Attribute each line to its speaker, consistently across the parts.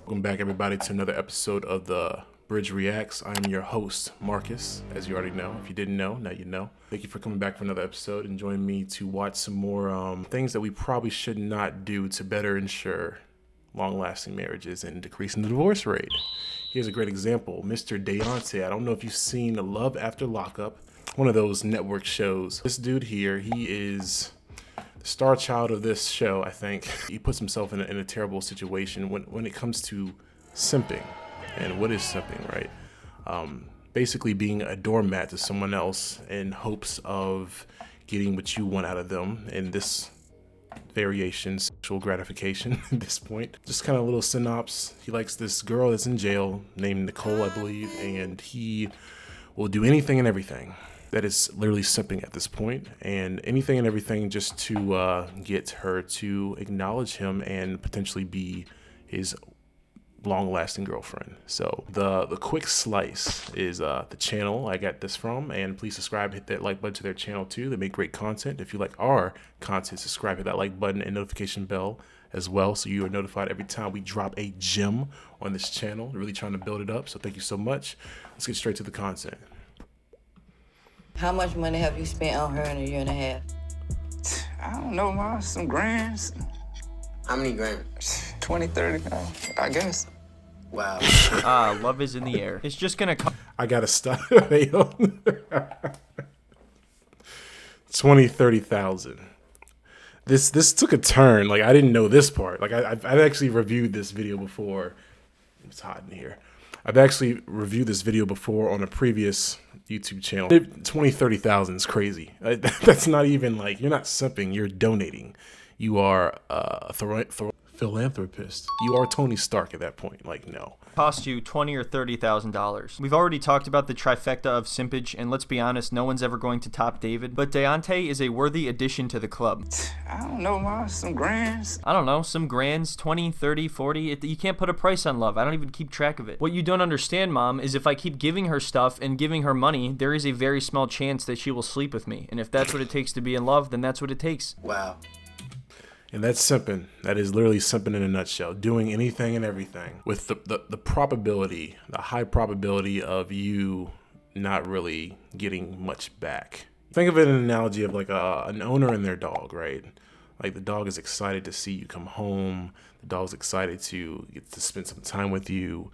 Speaker 1: Welcome back, everybody, to another episode of the Bridge Reacts. I'm your host, Marcus, as you already know. If you didn't know, now you know. Thank you for coming back for another episode and joining me to watch some more things that we probably should not do to better ensure long-lasting marriages and decreasing the divorce rate. Here's a great example. Mr. Deontay. I don't know if you've seen Love After Lockup, one of those network shows. This dude here, he is the star child of this show, I think. He puts himself in a terrible situation when it comes to simping. And what is simping, right? Basically being a doormat to someone else in hopes of getting what you want out of them. In this variation, sexual gratification at this point. Just kind of a little synopsis. He likes this girl that's in jail named Nicole, I believe, and he will do anything and everything. That is literally simping at this point, and anything and everything just to get her to acknowledge him and potentially be his long-lasting girlfriend. So the quick slice is the channel I got this from, and please subscribe, hit that like button to their channel too. They make great content. If you like our content, subscribe, hit that like button and notification bell as well, so you are notified every time we drop a gem on this channel. We're really trying to build it up, so thank you so much. Let's get straight to the content.
Speaker 2: How much money have you spent on her in a year and a half?
Speaker 3: I don't know, ma. Some grands.
Speaker 4: How many grams?
Speaker 3: 20, 30, I guess.
Speaker 4: Wow.
Speaker 5: Love is in the air. It's just gonna come.
Speaker 1: I gotta stop. 30,000. This took a turn. Like, I didn't know this part. Like, I've actually reviewed this video before. It's hot in here. I've actually reviewed this video before on a previous YouTube channel. 30,000 is crazy. That's not even like, you're not simping, you're donating. You are a philanthropist. You are Tony Stark at that point. Like, no.
Speaker 5: Cost you $20,000 or $30,000. We've already talked about the trifecta of simpage, and let's be honest, no one's ever going to top David. But Deontay is a worthy addition to the club.
Speaker 3: I don't know, ma. Some grands.
Speaker 5: I don't know, some grands, 20, 30, 40. You can't put a price on love. I don't even keep track of it. What you don't understand, Mom, is if I keep giving her stuff and giving her money, there is a very small chance that she will sleep with me. And if that's what it takes to be in love, then that's what it takes.
Speaker 4: Wow.
Speaker 1: And that's simping. That is literally simping in a nutshell. Doing anything and everything with the probability, the high probability of you not really getting much back. Think of it in an analogy of like an owner and their dog, right? Like, the dog is excited to see you come home. The dog's excited to get to spend some time with you.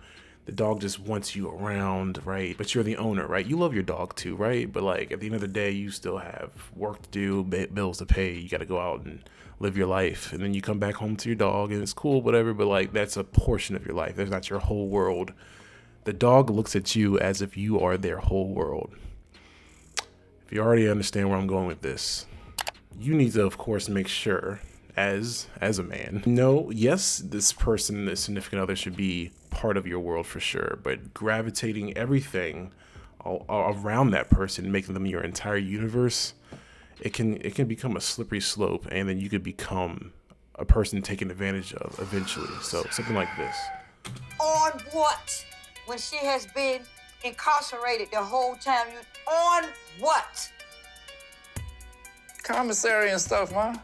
Speaker 1: The dog just wants you around, right? But you're the owner, right? You love your dog too, right? But like, at the end of the day, you still have work to do, bills to pay. You got to go out and live your life. And then you come back home to your dog and it's cool, whatever. But like, that's a portion of your life. That's not your whole world. The dog looks at you as if you are their whole world. If you already understand where I'm going with this, you need to, of course, make sure as a man, yes, this person, this significant other, should be part of your world for sure, but gravitating everything around that person, making them your entire universe, it can become a slippery slope, and then you could become a person taken advantage of eventually. So something like this.
Speaker 2: On what? When she has been incarcerated the whole time, on what?
Speaker 3: Commissary and stuff, ma.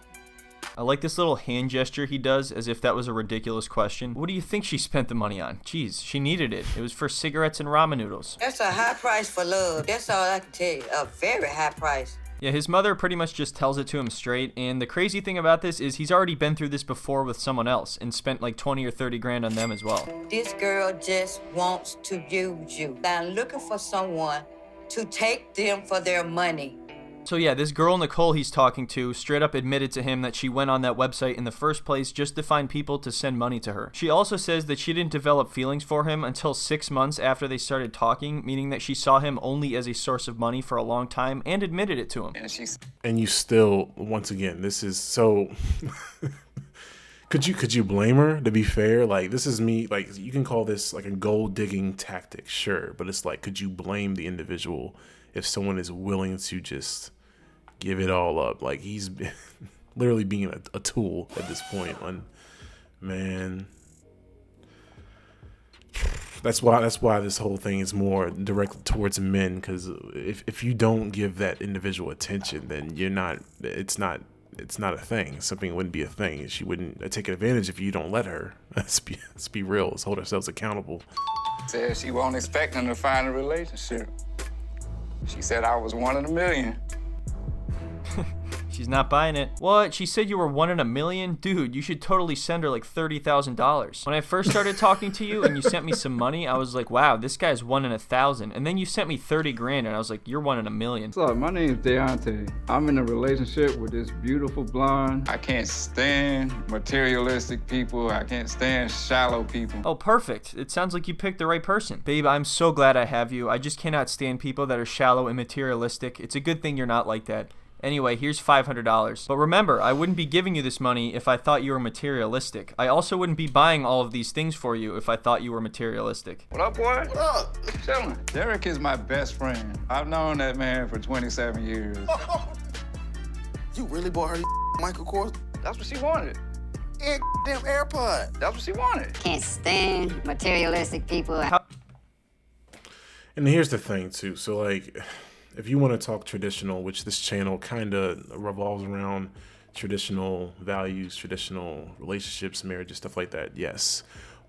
Speaker 5: I like this little hand gesture he does as if that was a ridiculous question. What do you think she spent the money on? Jeez, she needed it. It was for cigarettes and ramen noodles.
Speaker 2: That's a high price for love. That's all I can tell you. A very high price.
Speaker 5: Yeah, his mother pretty much just tells it to him straight, and the crazy thing about this is he's already been through this before with someone else and spent like 20 or 30 grand on them as well.
Speaker 2: This girl just wants to use you. I'm looking for someone to take them for their money.
Speaker 5: So yeah, this girl Nicole he's talking to straight up admitted to him that she went on that website in the first place just to find people to send money to her. She also says that she didn't develop feelings for him until 6 months after they started talking, meaning that she saw him only as a source of money for a long time and admitted it to him.
Speaker 1: And you still, once again, this is so... Could you blame her, to be fair? Like, this is me, like, you can call this like a gold digging tactic, sure, but it's like, could you blame the individual if someone is willing to just give it all up? Like, he's literally being a tool at this point. And man, that's why this whole thing is more directed towards men, because if you don't give that individual attention, then it's not it's not a thing. Simping wouldn't be a thing. She wouldn't take advantage if you don't let her. Let's be real. Let's hold ourselves accountable.
Speaker 3: Said she wasn't expecting to find a relationship. She said I was one in a million.
Speaker 5: She's not buying it. What? She said you were 1 in a million? Dude, you should totally send her like $30,000. When I first started talking to you and you sent me some money, I was like, wow, this guy's 1 in 1,000. And then you sent me 30 grand and I was like, you're 1 in a million.
Speaker 6: What's up? My name's Deontay. I'm in a relationship with this beautiful blonde.
Speaker 3: I can't stand materialistic people. I can't stand shallow people.
Speaker 5: Oh, perfect. It sounds like you picked the right person. Babe, I'm so glad I have you. I just cannot stand people that are shallow and materialistic. It's a good thing you're not like that. Anyway, here's $500. But remember, I wouldn't be giving you this money if I thought you were materialistic. I also wouldn't be buying all of these things for you if I thought you were materialistic.
Speaker 3: What up, boy? What up? Chillin'. Derek is my best friend. I've known that man for 27 years.
Speaker 4: You really bought her Michael Kors?
Speaker 3: That's what she wanted.
Speaker 4: And damn AirPod.
Speaker 3: That's what she wanted.
Speaker 7: Can't stand materialistic people.
Speaker 1: And here's the thing too. So like, if you want to talk traditional, which this channel kind of revolves around traditional values, traditional relationships, marriages, stuff like that, yes.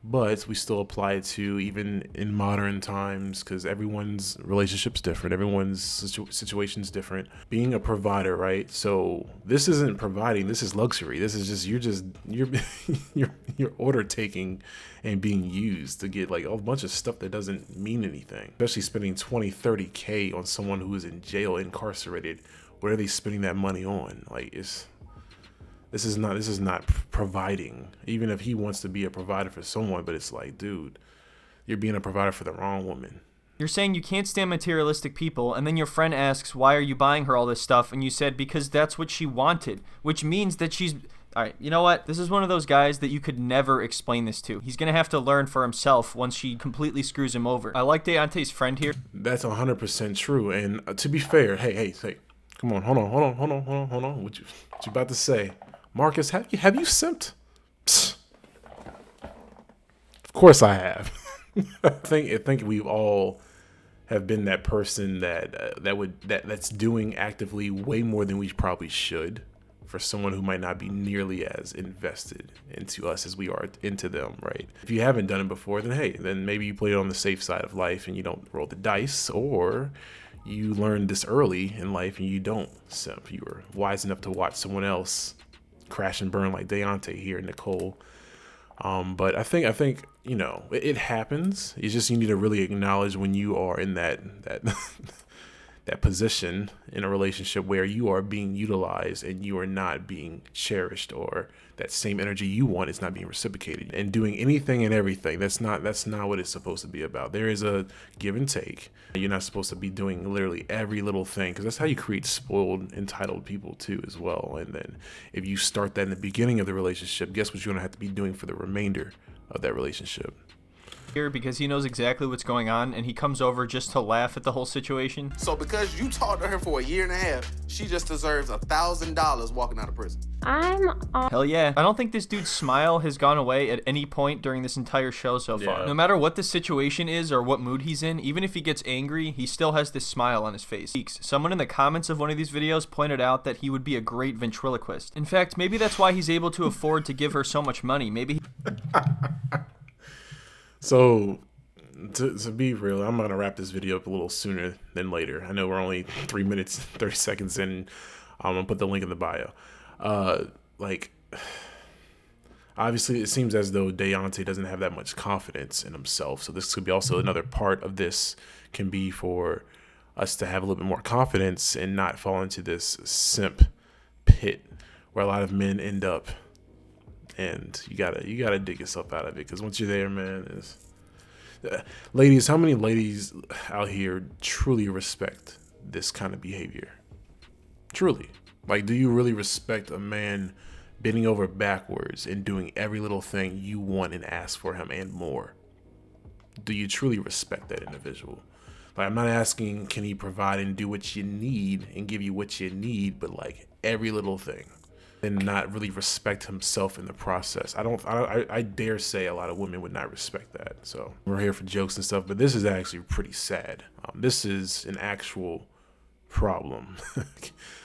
Speaker 1: But we still apply it to even in modern times because everyone's relationship's different. Everyone's situation's different. Being a provider, right? So this isn't providing. This is luxury. This is just you're order taking and being used to get like a bunch of stuff that doesn't mean anything. Especially spending 20, 30K on someone who is in jail, incarcerated. What are they spending that money on? Like This is not providing, even if he wants to be a provider for someone, but it's like, dude, you're being a provider for the wrong woman.
Speaker 5: You're saying you can't stand materialistic people, and then your friend asks, why are you buying her all this stuff? And you said, because that's what she wanted, which means that she's... All right, you know what? This is one of those guys that you could never explain this to. He's going to have to learn for himself once she completely screws him over. I like Deontay's friend here.
Speaker 1: That's 100% true. And to be fair, hey, come on, hold on. What you about to say? Marcus, have you simped? Psst. Of course I have. I think we all have been that person that's doing actively way more than we probably should for someone who might not be nearly as invested into us as we are into them, right? If you haven't done it before, then maybe you play it on the safe side of life and you don't roll the dice, or you learned this early in life and you don't simp. You were wise enough to watch someone else crash and burn like Deontay here, Nicole. But I think it happens. It's just you need to really acknowledge when you are in that position in a relationship where you are being utilized and you are not being cherished, or that same energy you want is not being reciprocated, and doing anything and everything. That's not what it's supposed to be about. There is a give and take. You're not supposed to be doing literally every little thing, because that's how you create spoiled, entitled people too as well. And then if you start that in the beginning of the relationship, guess what you're gonna have to be doing for the remainder of that relationship.
Speaker 5: Because he knows exactly what's going on, and he comes over just to laugh at the whole situation.
Speaker 8: So because you talked to her for a year and a half, she just deserves $1,000 walking out of prison.
Speaker 5: Hell yeah. I don't think this dude's smile has gone away at any point during this entire show so far. No matter what the situation is or what mood he's in, even if he gets angry, he still has this smile on his face. Someone in the comments of one of these videos pointed out that he would be a great ventriloquist. In fact, maybe that's why he's able to afford to give her so much money. Maybe
Speaker 1: So, to be real, I'm going to wrap this video up a little sooner than later. I know we're only 3 minutes, 30 seconds in. I'm going to put the link in the bio. Obviously, it seems as though Deontay doesn't have that much confidence in himself. So this could be also another part of this can be for us to have a little bit more confidence and not fall into this simp pit where a lot of men end up. And you gotta dig yourself out of it, because once you're there, man, ladies, how many ladies out here truly respect this kind of behavior? Truly, like, do you really respect a man bending over backwards and doing every little thing you want and ask for him and more? Do you truly respect that individual? Like, I'm not asking can he provide and do what you need and give you what you need, but like every little thing. And not really respect himself in the process. I dare say a lot of women would not respect that. So we're here for jokes and stuff, but this is actually pretty sad. This is an actual problem.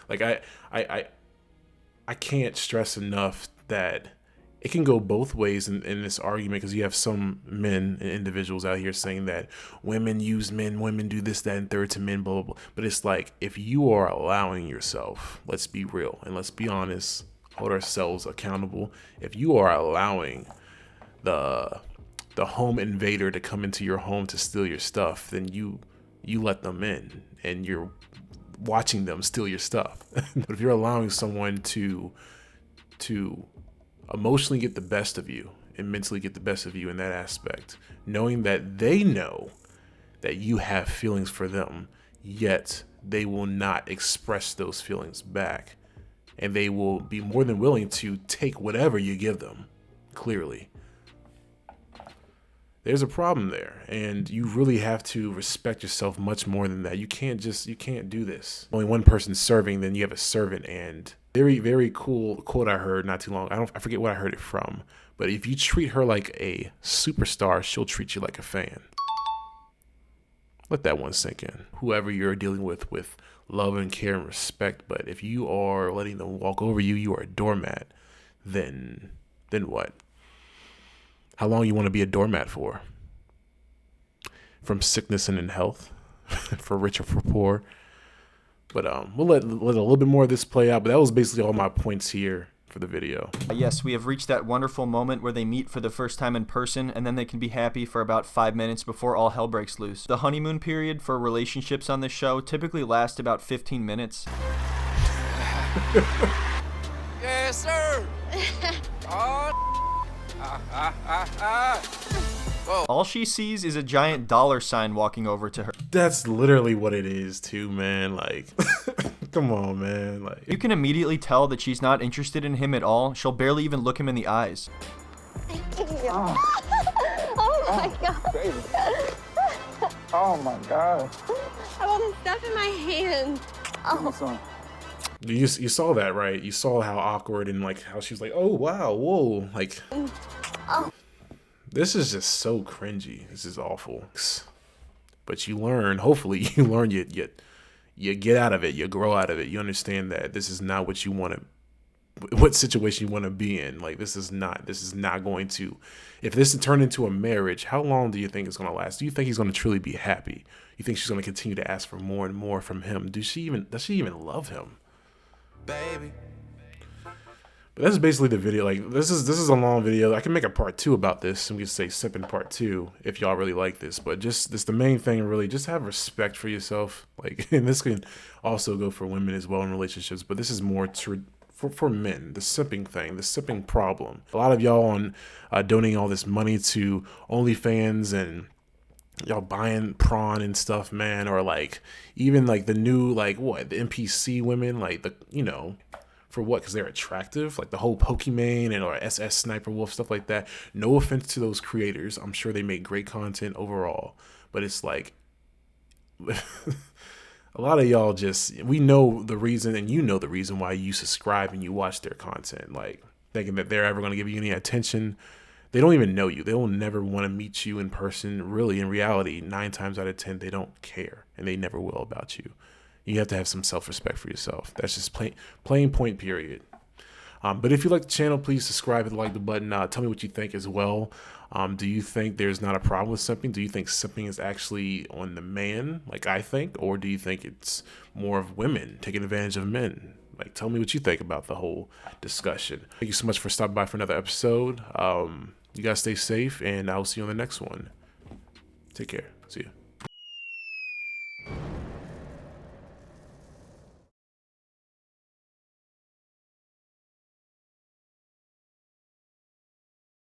Speaker 1: Like I can't stress enough that it can go both ways in this argument, because you have some men and individuals out here saying that women use men, women do this, that, and third to men, blah, blah, blah. But it's like, if you are allowing yourself, let's be real and let's be honest, hold ourselves accountable. If you are allowing the home invader to come into your home to steal your stuff, then you let them in and you're watching them steal your stuff. But if you're allowing someone to emotionally get the best of you and mentally get the best of you in that aspect, knowing that they know that you have feelings for them, yet they will not express those feelings back, and they will be more than willing to take whatever you give them, clearly. There's a problem there, and you really have to respect yourself much more than that. You can't do this. Only one person's serving, then you have a servant. And very, very cool quote I heard not too long. I forget what I heard it from, but if you treat her like a superstar, she'll treat you like a fan. Let that one sink in. Whoever you're dealing with love and care and respect, but if you are letting them walk over you, you are a doormat, then what? How long you want to be a doormat for? From sickness and in health, for rich or for poor. But we'll let a little bit more of this play out. But that was basically all my points here for the video.
Speaker 5: Yes, we have reached that wonderful moment where they meet for the first time in person, and then they can be happy for about 5 minutes before all hell breaks loose. The honeymoon period for relationships on this show typically lasts about 15 minutes.
Speaker 3: Yes, sir.
Speaker 5: All she sees is a giant dollar sign walking over to her.
Speaker 1: That's literally what it is too, man. Like, come on, man. Like,
Speaker 5: you can immediately tell that she's not interested in him at all. She'll barely even look him in the eyes.
Speaker 9: Oh my god.
Speaker 3: Baby. Oh my God.
Speaker 9: I want the stuff in my hand.
Speaker 3: Oh.
Speaker 1: you saw that, right? You saw how awkward and like how she was like, oh wow, whoa, like. This is just so cringy. This is awful. But you learn, hopefully you learn, you get out of it, you grow out of it. You understand that this is not what you want to, what situation you want to be in. Like, this is not going to, if this turned into a marriage, how long do you think it's going to last? Do you think he's going to truly be happy? You think she's going to continue to ask for more and more from him? Does she even love him?
Speaker 4: Baby.
Speaker 1: But that's basically the video. Like, this is a long video. I can make a part 2 about this, and we can say simping part 2 if y'all really like this. But just this, the main thing, really, just have respect for yourself. Like, and this can also go for women as well in relationships. But this is more for men. The simping thing, the simping problem. A lot of y'all on donating all this money to OnlyFans and y'all buying prawn and stuff, man, or like even like the new the NPC women, like the for what? Because they're attractive, like the whole Pokemon and or SS Sniper Wolf, stuff like that. No offense to those creators. I'm sure they make great content overall. But it's like, a lot of y'all we know the reason, and you know the reason why you subscribe and you watch their content. Like, thinking that they're ever going to give you any attention. They don't even know you. They will never want to meet you in person. Really, in reality, 9 times out of 10, they don't care. And they never will about you. You have to have some self-respect for yourself. That's just plain point, period. But if you like the channel, please subscribe and like the button. Tell me what you think as well. Do you think there's not a problem with simping? Do you think simping is actually on the man, like I think? Or do you think it's more of women taking advantage of men? Like, tell me what you think about the whole discussion. Thank you so much for stopping by for another episode. You guys stay safe, and I'll see you on the next one. Take care. See you.